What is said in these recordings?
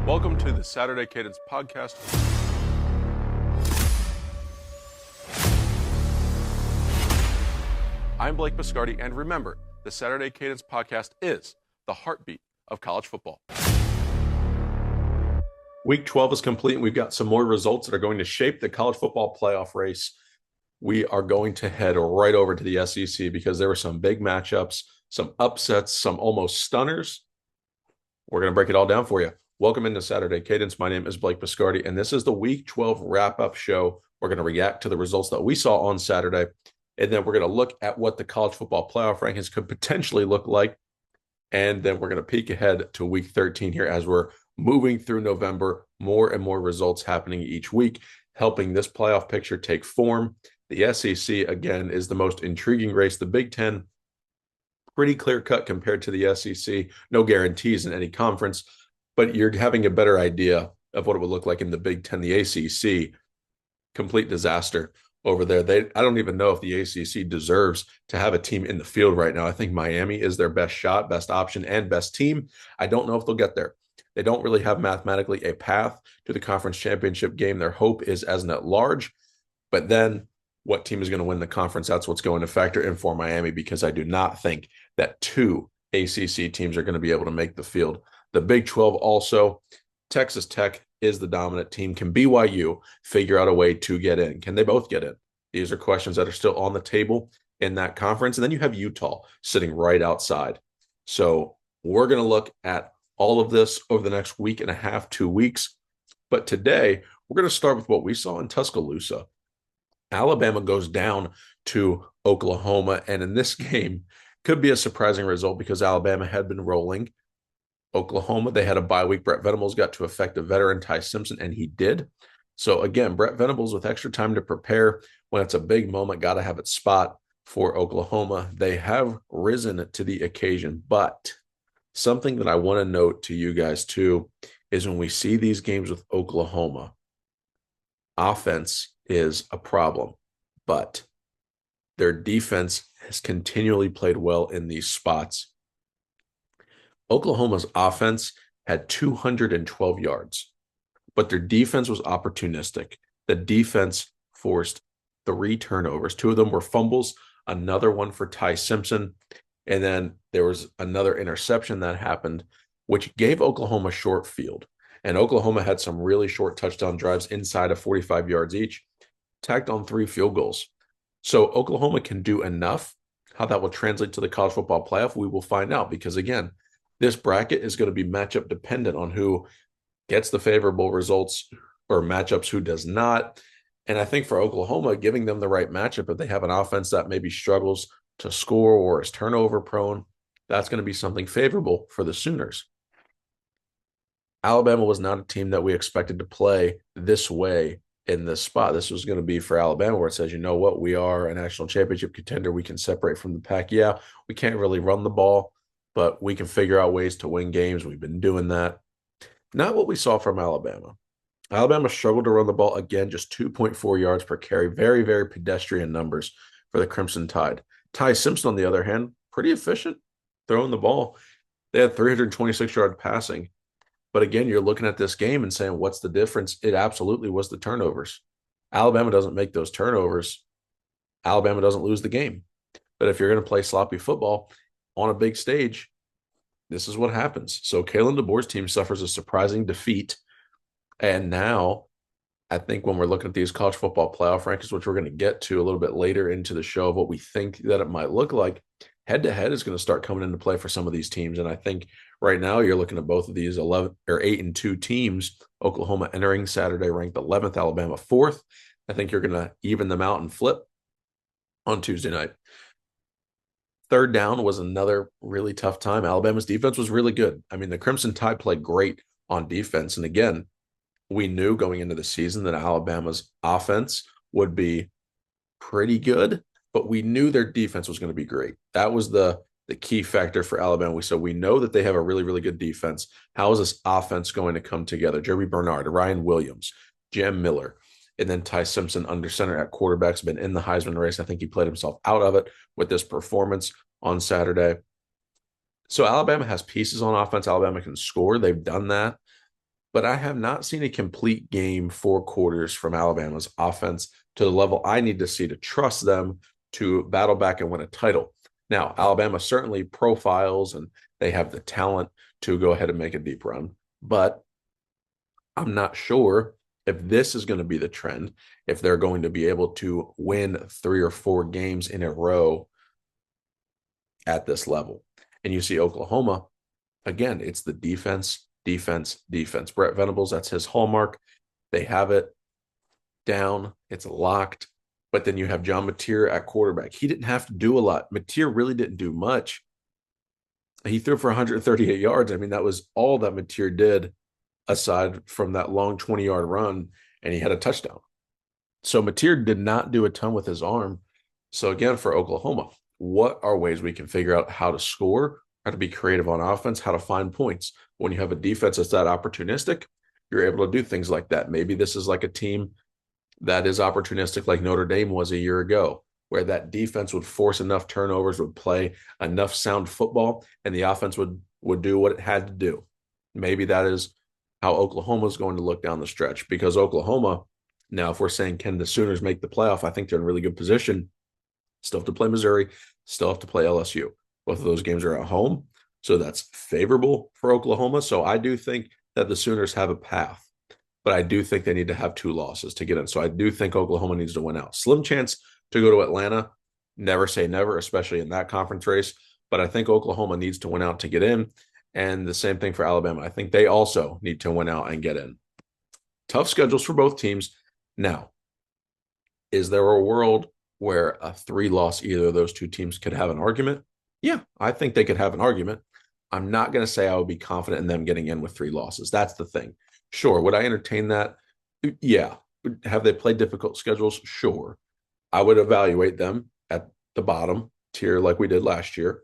Welcome to the Saturday Cadence podcast. I'm Blake Biscardi, and remember, the Saturday Cadence podcast is the heartbeat of college football. Week 12 is complete, and we've got some more results that are going to shape the college football playoff race. We are going to head right over to the SEC because there were some big matchups, some upsets, some almost stunners. We're going to break it all down for you. Welcome into Saturday Cadence. My name is Blake Biscardi, and this is the Week 12 wrap-up show. We're going to react to the results that we saw on Saturday, and then we're going to look at what the college football playoff rankings could potentially look like, and then we're going to peek ahead to Week 13 here as we're moving through November. More and more results happening each week, helping this playoff picture take form. The SEC, again, is the most intriguing race. The Big Ten, pretty clear-cut compared to the SEC. No guarantees in any conference, but you're having a better idea of what it would look like in the Big Ten. The ACC, complete disaster over there. I don't even know if the ACC deserves to have a team in the field right now. I think Miami is their best shot, best option, and best team. I don't know if they'll get there. They don't really have mathematically a path to the conference championship game. Their hope is as an at-large, but then what team is going to win the conference? That's what's going to factor in for Miami, because I do not think that two ACC teams are going to be able to make the field. The Big 12 also, Texas Tech is the dominant team. Can BYU figure out a way to get in? Can they both get in? These are questions that are still on the table in that conference. And then you have Utah sitting right outside. So we're going to look at all of this over the next week and a half, 2 weeks. But today, we're going to start with what we saw in Tuscaloosa. Alabama goes down to Oklahoma, and in this game, could be a surprising result because Alabama had been rolling. Oklahoma, they had a bye week. Brett Venables got to affect a veteran, Ty Simpson, and he did. So again, Brett Venables with extra time to prepare when it's a big moment, got to have its spot for Oklahoma. They have risen to the occasion, but something that I want to note to you guys too is when we see these games with Oklahoma, offense is a problem, but their defense has continually played well in these spots. Oklahoma's offense had 212 yards, but their defense was opportunistic. The defense forced 3 turnovers. 2 of them were fumbles, another one for Ty Simpson, and then there was another interception that happened, which gave Oklahoma short field. And Oklahoma had some really short touchdown drives inside of 45 yards each, tacked on 3 field goals. So Oklahoma can do enough. How that will translate to the college football playoff, we will find out, because again, this bracket is going to be matchup dependent on who gets the favorable results or matchups, who does not. And I think for Oklahoma, giving them the right matchup, if they have an offense that maybe struggles to score or is turnover prone, that's going to be something favorable for the Sooners. Alabama was not a team that we expected to play this way in this spot. This was going to be for Alabama where it says, you know what, we are a national championship contender. We can separate from the pack. Yeah, we can't really run the ball, but we can figure out ways to win games. We've been doing that. Not what we saw from Alabama. Alabama struggled to run the ball again, just 2.4 yards per carry. Very, very pedestrian numbers for the Crimson Tide. Ty Simpson, on the other hand, pretty efficient throwing the ball. They had 326 yards passing. But again, you're looking at this game and saying, what's the difference? It absolutely was the turnovers. Alabama doesn't make those turnovers. Alabama doesn't lose the game. But if you're going to play sloppy football on a big stage, this is what happens. So Kalen DeBoer's team suffers a surprising defeat. And now I think when we're looking at these college football playoff rankings, which we're going to get to a little bit later into the show of what we think that it might look like, head-to-head is going to start coming into play for some of these teams. And I think right now you're looking at both of these 8-2 teams. Oklahoma entering Saturday ranked 11th, Alabama 4th. I think you're going to even them out and flip on Tuesday night. Third down was another really tough time. Alabama's defense was really good. I mean, the Crimson Tide played great on defense. And again, we knew going into the season that Alabama's offense would be pretty good, but we knew their defense was going to be great. That was the key factor for Alabama. So we know that they have a really, really good defense. How is this offense going to come together? Jeremy Bernard, Ryan Williams, Jam Miller, and then Ty Simpson under center at quarterback's been in the Heisman race. I think he played himself out of it with this performance on Saturday. So Alabama has pieces on offense. Alabama can score. They've done that. but I have not seen a complete game, 4 quarters from Alabama's offense to the level I need to see to trust them to battle back and win a title. Now, Alabama certainly profiles and they have the talent to go ahead and make a deep run, but I'm not sure if this is going to be the trend, if they're going to be able to win 3 or 4 games in a row at this level. And you see Oklahoma, again, it's the defense, defense, defense. Brett Venables, that's his hallmark. They have it down, it's locked. But then you have John Mateer at quarterback. He didn't have to do a lot. Mateer really didn't do much. He threw for 138 yards. I mean, that was all that Mateer did aside from that long 20-yard run, and he had a touchdown. So Mateer did not do a ton with his arm. So again, for Oklahoma, what are ways we can figure out how to score, how to be creative on offense, how to find points? When you have a defense that's that opportunistic, you're able to do things like that. Maybe this is like a team that is opportunistic like Notre Dame was a year ago, where that defense would force enough turnovers, would play enough sound football, and the offense would do what it had to do. Maybe that is how Oklahoma is going to look down the stretch, because Oklahoma, now if we're saying can the Sooners make the playoff, I think they're in really good position. Still have to play Missouri, still have to play LSU. Both of those games are at home, so that's favorable for Oklahoma. So I do think that the Sooners have a path, but I do think they need to have 2 losses to get in. So I do think Oklahoma needs to win out. Slim chance to go to Atlanta. Never say never, especially in that conference race. But I think Oklahoma needs to win out to get in. And the same thing for Alabama. I think they also need to win out and get in. Tough schedules for both teams. Now, is there a world where a 3-loss either of those 2 teams could have an argument? Yeah, I think they could have an argument. I'm not going to say I would be confident in them getting in with 3 losses. That's the thing. Sure. Would I entertain that? Yeah. Have they played difficult schedules? Sure. I would evaluate them at the bottom tier like we did last year.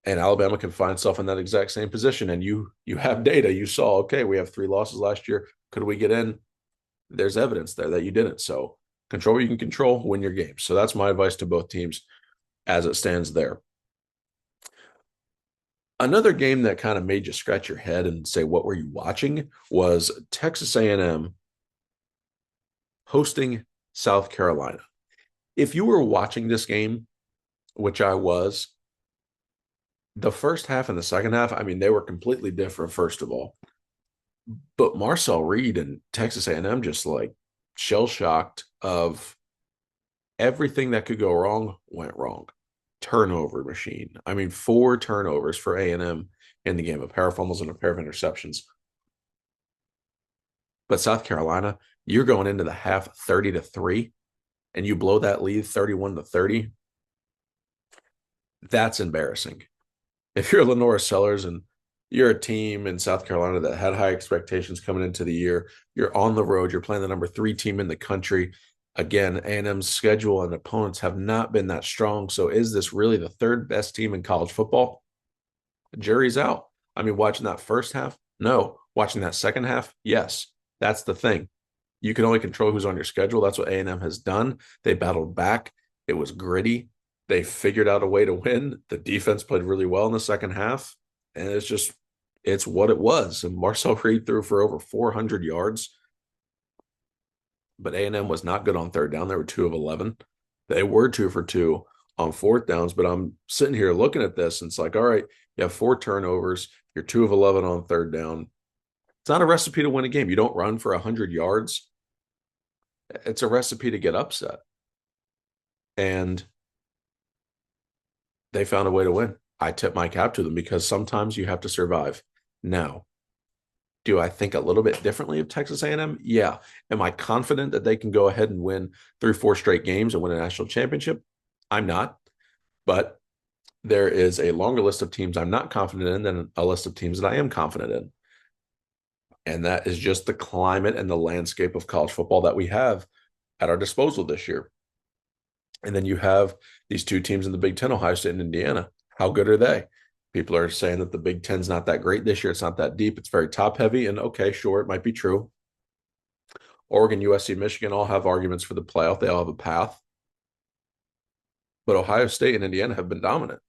And Alabama can find itself in that exact same position. And you have data. You saw, okay, we have 3 losses last year. Could we get in? There's evidence there that you didn't. So control what you can control, win your games. So that's my advice to both teams as it stands there. Another game that kind of made you scratch your head and say, what were you watching, was Texas A&M hosting South Carolina. If you were watching this game, which I was, the first half and the second half, I mean, they were completely different, first of all. But Marcel Reed and Texas A&M just like shell-shocked of everything that could go wrong went wrong. Turnover machine. I mean, 4 turnovers for A&M in the game, a pair of fumbles and a pair of interceptions. But South Carolina, you're going into the half 30-3, and you blow that lead 31-30. That's embarrassing. If you're Lenora Sellers and you're a team in South Carolina that had high expectations coming into the year, you're on the road, you're playing the number 3 team in the country. Again, A&M's schedule and opponents have not been that strong. So is this really the 3rd best team in college football? The jury's out. I mean, watching that first half, no. Watching that second half, yes. That's the thing. You can only control who's on your schedule. That's what A&M has done. They battled back. It was gritty. They figured out a way to win. The defense played really well in the second half. And it's what it was. And Marcel Reed threw for over 400 yards. But A&M was not good on 3rd down. They were 2 of 11. They were 2 for 2 on 4th downs. But I'm sitting here looking at this, and it's like, all right, you have 4 turnovers. You're 2 of 11 on 3rd down. It's not a recipe to win a game. You don't run for 100 yards. It's a recipe to get upset. And they found a way to win. I tip my cap to them, because sometimes you have to survive. Now, do I think a little bit differently of Texas A&M? Yeah. Am I confident that they can go ahead and win 3-4 straight games and win a national championship? I'm not. But there is a longer list of teams I'm not confident in than a list of teams that I am confident in. And that is just the climate and the landscape of college football that we have at our disposal this year. And then you have these 2 teams in the Big Ten, Ohio State and Indiana. How good are they? People are saying that the Big Ten's not that great this year. It's not that deep. It's very top heavy. And okay, sure, it might be true. Oregon, USC, Michigan all have arguments for the playoff. They all have a path. But Ohio State and Indiana have been dominant.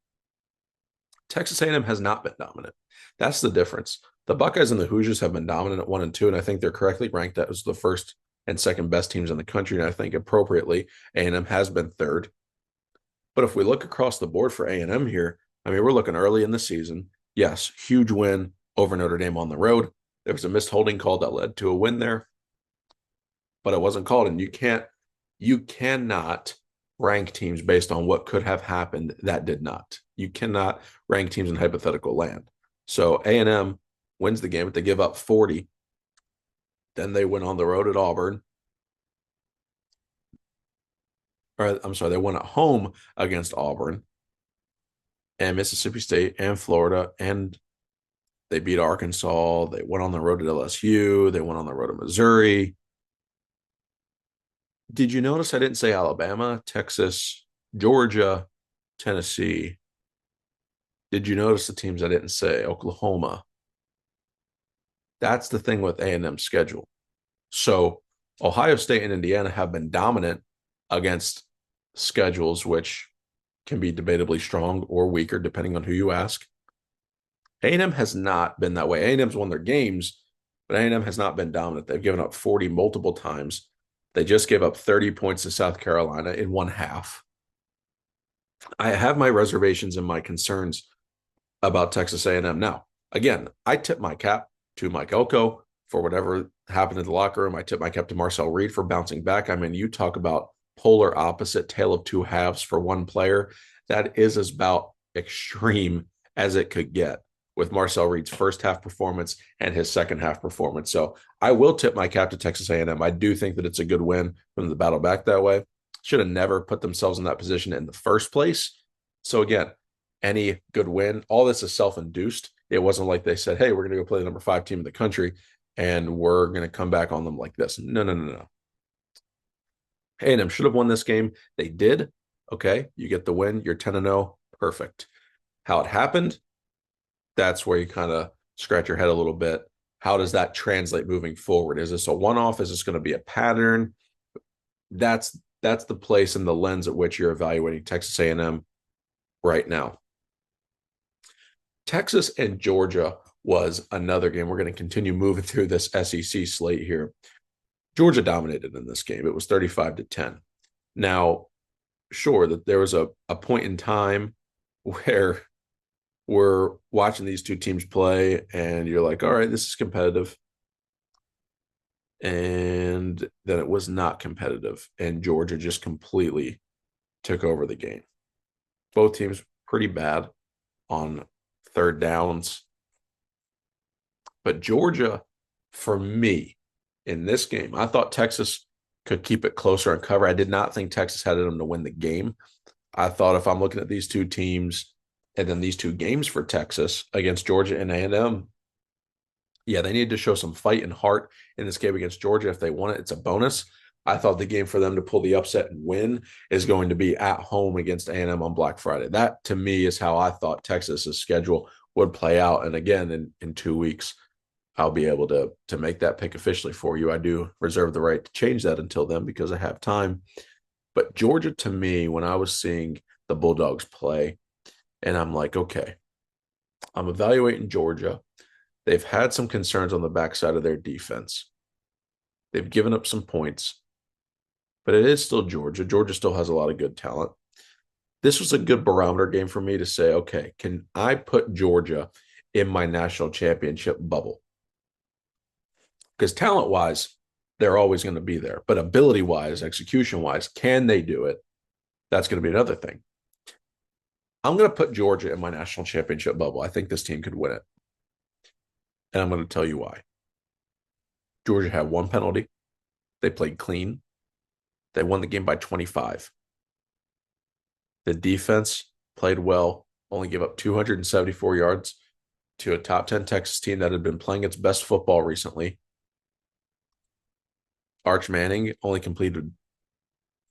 Texas A&M has not been dominant. That's the difference. The Buckeyes and the Hoosiers have been dominant at 1 and 2, and I think they're correctly ranked as the first and second best teams in the country. And I think appropriately, A&M has been third. But if we look across the board for A&M here, I mean, we're looking early in the season. Yes, huge win over Notre Dame on the road. There was a missed holding call that led to a win there, but it wasn't called. And you cannot rank teams based on what could have happened that did not. You cannot rank teams in hypothetical land. So A&M wins the game, but they give up 40. Then they went on the road at Auburn. Or I'm sorry, they won at home against Auburn and Mississippi State and Florida, and they beat Arkansas. They went on the road at LSU. They went on the road to Missouri. Did you notice I didn't say Alabama, Texas, Georgia, Tennessee? Did you notice the teams I didn't say? Oklahoma. That's the thing with A&M's schedule. So Ohio State and Indiana have been dominant against schedules which can be debatably strong or weaker depending on who you ask. A&M has not been that way. A&M's won their games, but A&M has not been dominant. They've given up 40 multiple times. They just gave up 30 points to South Carolina in one half. I have my reservations and my concerns about Texas A&M. Now, again, I tip my cap to Mike Elko for whatever happened in the locker room. I tip my cap to Marcel Reed for bouncing back. I mean, you talk about polar opposite, tale of two halves for one player. That is as about extreme as it could get with Marcel Reed's first half performance and his second half performance. So I will tip my cap to Texas A&M. I do think that it's a good win from the battle back that way. Should have never put themselves in that position in the first place. So again, any good win, all this is self-induced. It wasn't like they said, hey, we're going to go play the number 5 team in the country and we're going to come back on them like this. No. A&M should have won this game. They did. Okay, you get the win. You're 10-0. Perfect. How it happened, that's where you kind of scratch your head a little bit. How does that translate moving forward? Is this a one-off? Is this going to be a pattern? That's the place and the lens at which you're evaluating Texas A&M right now. Texas and Georgia was another game. We're going to continue moving through this SEC slate here. Georgia dominated in this game. It was 35-10. Now, sure, that there was a point in time where we're watching these two teams play and you're like, all right, this is competitive. And then it was not competitive. And Georgia just completely took over the game. Both teams pretty bad on third downs. But Georgia, for me, in this game, I thought Texas could keep it closer and cover. I did not think Texas had it in them to win the game. I thought if I'm looking at these two teams and then these two games for Texas against Georgia and A&M, yeah, they need to show some fight and heart in this game against Georgia. If they won it, it's a bonus. I thought the game for them to pull the upset and win is going to be at home against A&M on Black Friday. That, to me, is how I thought Texas's schedule would play out. And again, in 2 weeks, I'll be able to make that pick officially for you. I do reserve the right to change that until then because I have time. But Georgia, to me, when I was seeing the Bulldogs play, and I'm like, okay, I'm evaluating Georgia. They've had some concerns on the backside of their defense. They've given up some points, but it is still Georgia. Georgia still has a lot of good talent. This was a good barometer game for me to say, okay, can I put Georgia in my national championship bubble? Because talent-wise, they're always going to be there. But ability-wise, execution-wise, can they do it? That's going to be another thing. I'm going to put Georgia in my national championship bubble. I think this team could win it. And I'm going to tell you why. Georgia had one penalty. They played clean. They won the game by 25. The defense played well, only gave up 274 yards to a top 10 Texas team that had been playing its best football recently. Arch Manning only completed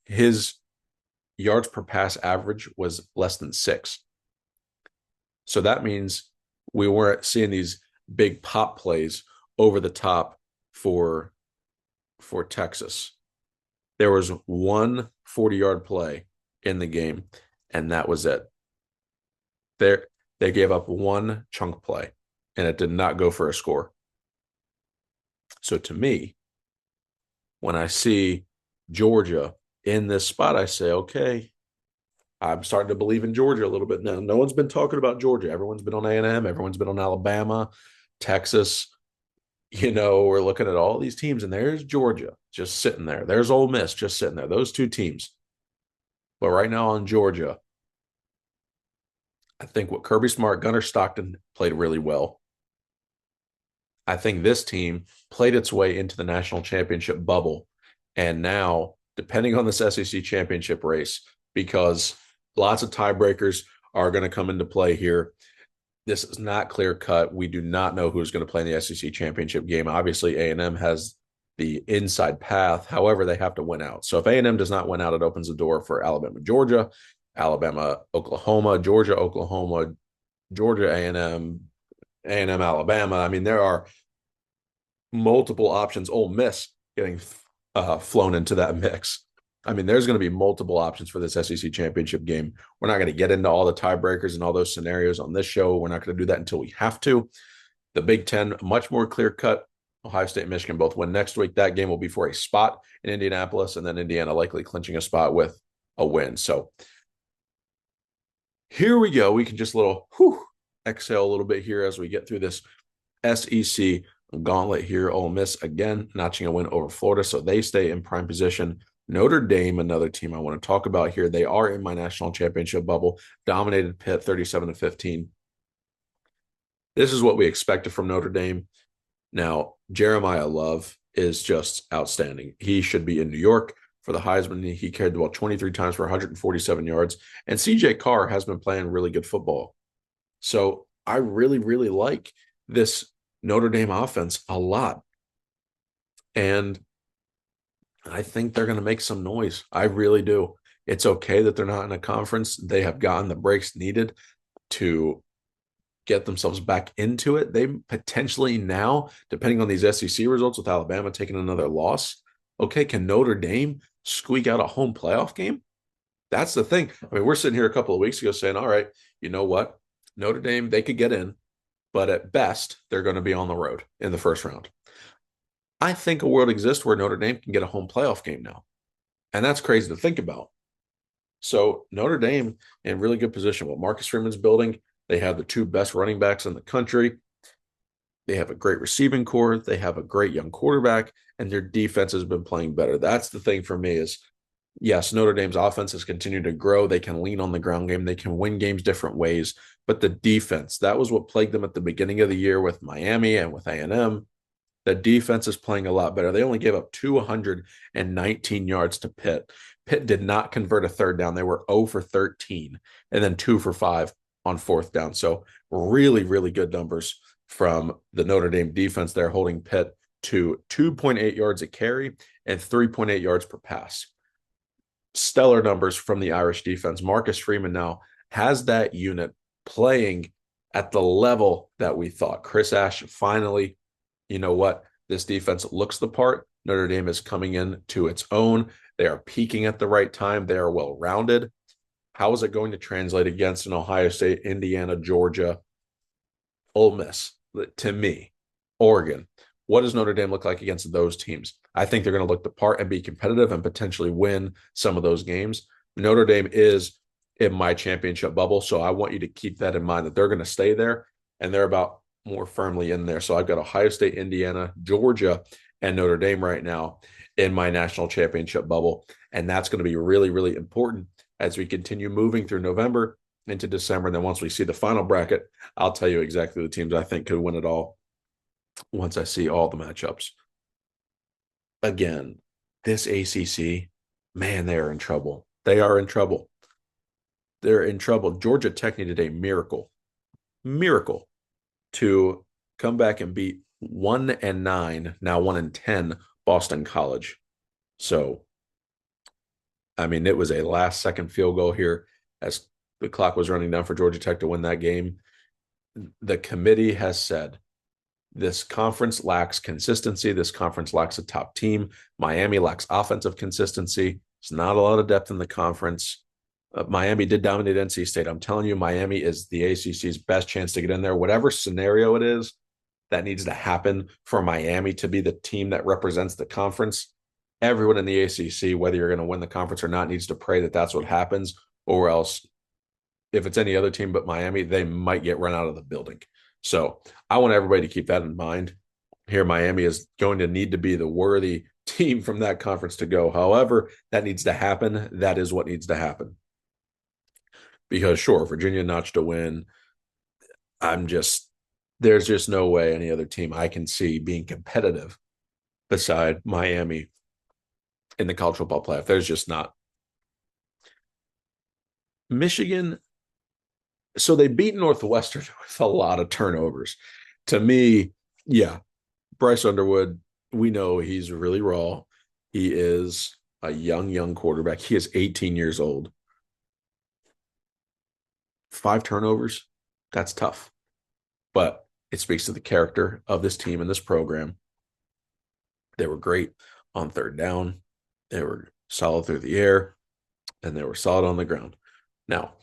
his yards per pass average was less than 6. So that means we weren't seeing these big pop plays over the top for Texas. There was one 40-yard play in the game, and that was it. They gave up one chunk play. and it did not go for a score. So to me, when I see Georgia in this spot, I say, okay, I'm starting to believe in Georgia a little bit now. No one's been talking about Georgia. Everyone's been on A&M. Everyone's been on Alabama, Texas. We're looking at all these teams, and there's Georgia just sitting there. There's Ole Miss just sitting there. Those two teams. But right now on Georgia, I think what Kirby Smart, Gunnar Stockton played really well. I think this team played its way into the national championship bubble. And now, depending on this SEC championship race, because lots of tiebreakers are going to come into play here. This is not clear cut. We do not know who's going to play in the SEC championship game. Obviously, A&M has the inside path. However, they have to win out. So if A&M does not win out, it opens the door for Alabama, Georgia, Alabama, Oklahoma, Georgia, Oklahoma, Georgia, A&M, Alabama. I mean, there are multiple options. Ole Miss getting flown into that mix. I mean, there's going to be multiple options for this SEC championship game. We're not going to get into all the tiebreakers and all those scenarios on this show. We're not going to do that until we have to. The Big Ten, much more clear cut. Ohio State and Michigan both win next week. That game will be for a spot in Indianapolis, and then Indiana likely clinching a spot with a win. So here we go. We can just exhale a little bit here as we get through this SEC gauntlet here. Ole Miss again notching a win over Florida, so they stay in prime position. Notre Dame, another team I want to talk about here. They are in my national championship bubble, dominated Pitt 37-15. This is what we expected from Notre Dame. Now, Jeremiah Love is just outstanding. He should be in New York for the Heisman. He carried the ball 23 times for 147 yards. And CJ Carr has been playing really good football. So I really, really like this Notre Dame offense a lot. And I think they're going to make some noise. I really do. It's okay that they're not in a conference. They have gotten the breaks needed to get themselves back into it. They potentially now, depending on these SEC results with Alabama taking another loss, okay, can Notre Dame squeak out a home playoff game? That's the thing. I mean, we're sitting here a couple of weeks ago saying, all right, you know what? Notre Dame, they could get in, but at best, they're going to be on the road in the first round. I think a world exists where Notre Dame can get a home playoff game now. And that's crazy to think about. So Notre Dame in really good position. What Marcus Freeman's building, they have the two best running backs in the country. They have a great receiving core. They have a great young quarterback, and their defense has been playing better. That's the thing for me is, yes, Notre Dame's offense has continued to grow. They can lean on the ground game. They can win games different ways. But the defense, that was what plagued them at the beginning of the year with Miami and with A&M. The defense is playing a lot better. They only gave up 219 yards to Pitt. Pitt did not convert a third down. They were 0 for 13 and then 2 for 5 on fourth down. So really, really good numbers from the Notre Dame defense there, holding Pitt to 2.8 yards a carry and 3.8 yards per pass. Stellar numbers from the Irish defense. Marcus Freeman now has that unit playing at the level that we thought. Chris Ash finally, you know what? This defense looks the part. Notre Dame is coming in to its own. They are peaking at the right time. They are well-rounded. How is it going to translate against an Ohio State, Indiana, Georgia, Ole Miss? To me, Oregon. What does Notre Dame look like against those teams? I think they're going to look the part and be competitive and potentially win some of those games. Notre Dame is in my championship bubble, so I want you to keep that in mind, that they're going to stay there, and they're about more firmly in there. So I've got Ohio State, Indiana, Georgia, and Notre Dame right now in my national championship bubble. And that's going to be really, really important as we continue moving through November into December. And then once we see the final bracket, I'll tell you exactly the teams I think could win it all once I see all the matchups. Again, this ACC, man, they are in trouble. They are in trouble. They're in trouble. Georgia Tech needed a miracle to come back and beat 1-9, now 1-10 Boston College. So, I mean, it was a last-second field goal here as the clock was running down for Georgia Tech to win that game. The committee has said this conference lacks consistency. This conference lacks a top team. Miami lacks offensive consistency. There's not a lot of depth in the conference. Miami did dominate NC State. I'm telling you, Miami is the ACC's best chance to get in there. Whatever scenario it is that needs to happen for Miami to be the team that represents the conference, everyone in the ACC, whether you're going to win the conference or not, needs to pray that that's what happens, or else if it's any other team but Miami, they might get run out of the building. So I want everybody to keep that in mind. Here, Miami is going to need to be the worthy team from that conference to go. However, that needs to happen. That is what needs to happen. Because sure, Virginia notched a win. There's just no way any other team I can see being competitive beside Miami in the college football playoff. There's just not. Michigan, so they beat Northwestern with a lot of turnovers. To me, yeah, Bryce Underwood, we know he's really raw. He is a young quarterback. He is 18 years old. 5 turnovers, that's tough. But it speaks to the character of this team and this program. They were great on third down. They were solid through the air, and they were solid on the ground. Now,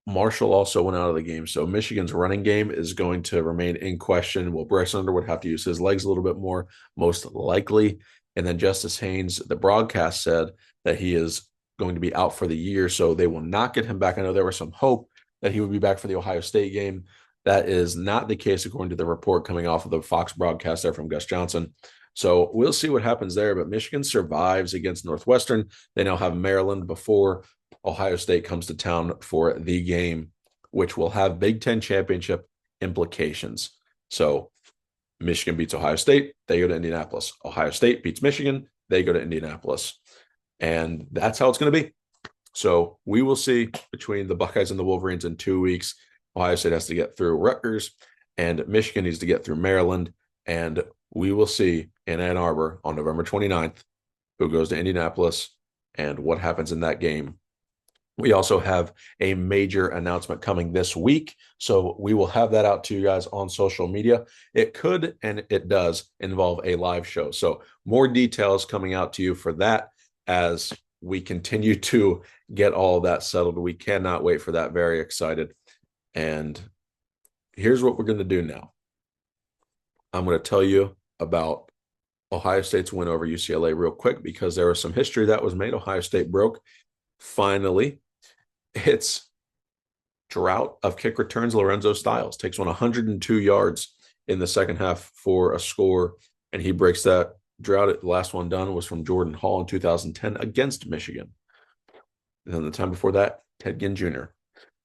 Marshall also went out of the game, so Michigan's running game is going to remain in question. Will Bryce Underwood have to use his legs a little bit more? Most likely. And then Justice Haynes, the broadcast said that he is going to be out for the year, so they will not get him back. I know there was some hope that he would be back for the Ohio State game. That is not the case according to the report coming off of the Fox broadcast there from Gus Johnson. So we'll see what happens there, but Michigan survives against Northwestern. They now have Maryland before Ohio State comes to town for the game, which will have Big Ten championship implications. So Michigan beats Ohio State, they go to Indianapolis. Ohio State beats Michigan, they go to Indianapolis. And that's how it's going to be. So we will see between the Buckeyes and the Wolverines in 2 weeks. Ohio State has to get through Rutgers, and Michigan needs to get through Maryland. And we will see in Ann Arbor on November 29th who goes to Indianapolis and what happens in that game. We also have a major announcement coming this week, so we will have that out to you guys on social media. It could, and it does, involve a live show. So more details coming out to you for that as we continue to get all of that settled. We cannot wait for that. Very excited. And here's what we're going to do now. I'm going to tell you about Ohio State's win over UCLA real quick because there was some history that was made. Ohio State broke finally its drought of kick returns. Lorenzo Styles takes 102 yards in the second half for a score, and he breaks that drought. The last one done was from Jordan Hall in 2010 against Michigan. And then the time before that, Ted Ginn Jr.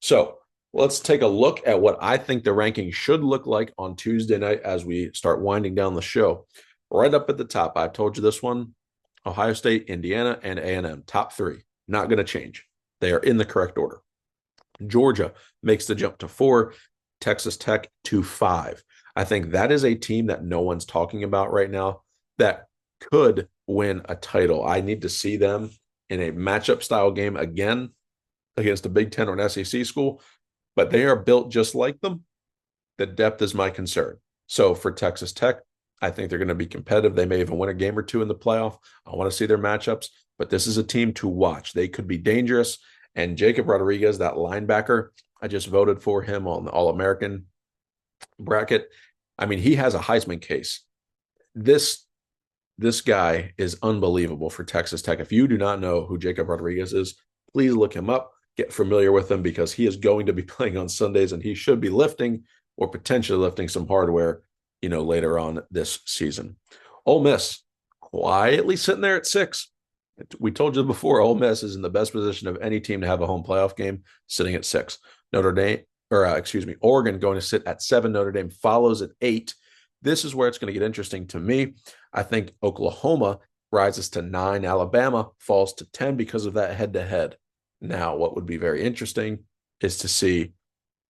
So let's take a look at what I think the ranking should look like on Tuesday night as we start winding down the show. Right up at the top, I've told you this one, Ohio State, Indiana, and A&M, top 3. Not going to change. They are in the correct order. Georgia makes the jump to 4, Texas Tech to 5. I think that is a team that no one's talking about right now that could win a title. I need to see them in a matchup style game again against a Big Ten or an SEC school, but they are built just like them. The depth is my concern. So for Texas Tech, I think they're going to be competitive. They may even win a game or 2 in the playoff. I want to see their matchups, but this is a team to watch. They could be dangerous. And Jacob Rodriguez, that linebacker, I just voted for him on the All-American bracket. I mean, he has a Heisman case. This guy is unbelievable for Texas Tech. If you do not know who Jacob Rodriguez is, please look him up, get familiar with him because he is going to be playing on Sundays and he should be lifting or potentially lifting some hardware, later on this season. Ole Miss quietly sitting there at 6. We told you before, Ole Miss is in the best position of any team to have a home playoff game, sitting at 6. Oregon going to sit at 7. Notre Dame follows at 8. This is where it's going to get interesting to me. I think Oklahoma rises to 9. Alabama falls to 10 because of that head-to-head. Now, what would be very interesting is to see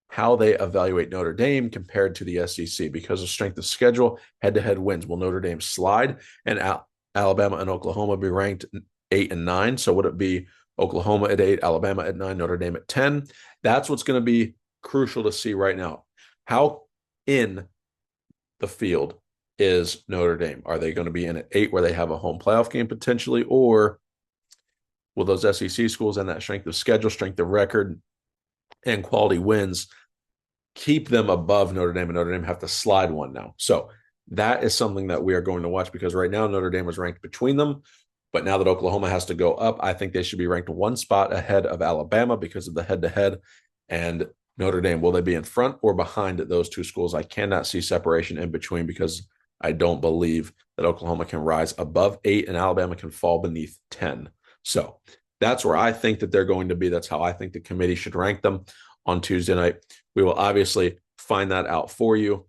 how they evaluate Notre Dame compared to the SEC because of strength of schedule, head-to-head wins. Will Notre Dame slide and Alabama and Oklahoma be ranked 8 and 9? So would it be Oklahoma at 8, Alabama at 9, Notre Dame at 10? That's what's going to be crucial to see right now. How in the field is Notre Dame? Are they going to be in at 8 where they have a home playoff game potentially, or will those SEC schools and that strength of schedule, strength of record, and quality wins keep them above Notre Dame, and Notre Dame have to slide one now. So that is something that we are going to watch, because right now Notre Dame was ranked between them. But now that Oklahoma has to go up, I think they should be ranked one spot ahead of Alabama because of the head-to-head. And Notre Dame, will they be in front or behind those two schools? I cannot see separation in between, because I don't believe that Oklahoma can rise above 8 and Alabama can fall beneath 10. So that's where I think that they're going to be. That's how I think the committee should rank them on Tuesday night. We will obviously find that out for you,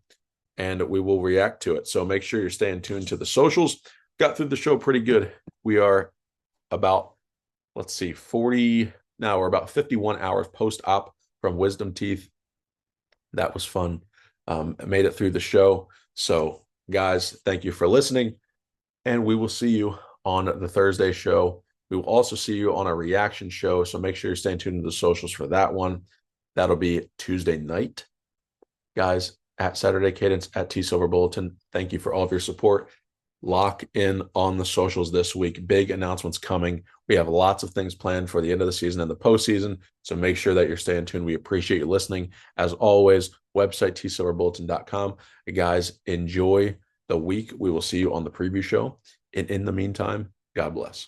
and we will react to it. So make sure you're staying tuned to the socials. Got through the show pretty good. We are about, 40, now we're about 51 hours post-op from Wisdom Teeth. That was fun. Made it through the show. So guys, thank you for listening, and we will see you on the Thursday show. We will also see you on a reaction show, so make sure you're staying tuned to the socials for that one. That'll be Tuesday night. Guys, at Saturday Cadence, at T Silver Bulletin, thank you for all of your support. Lock in on the socials this week. Big announcements coming. We have lots of things planned for the end of the season and the postseason, so make sure that you're staying tuned. We appreciate you listening. As always, website tsilverbulletin.com. Guys, enjoy the week. We will see you on the preview show. And in the meantime, God bless.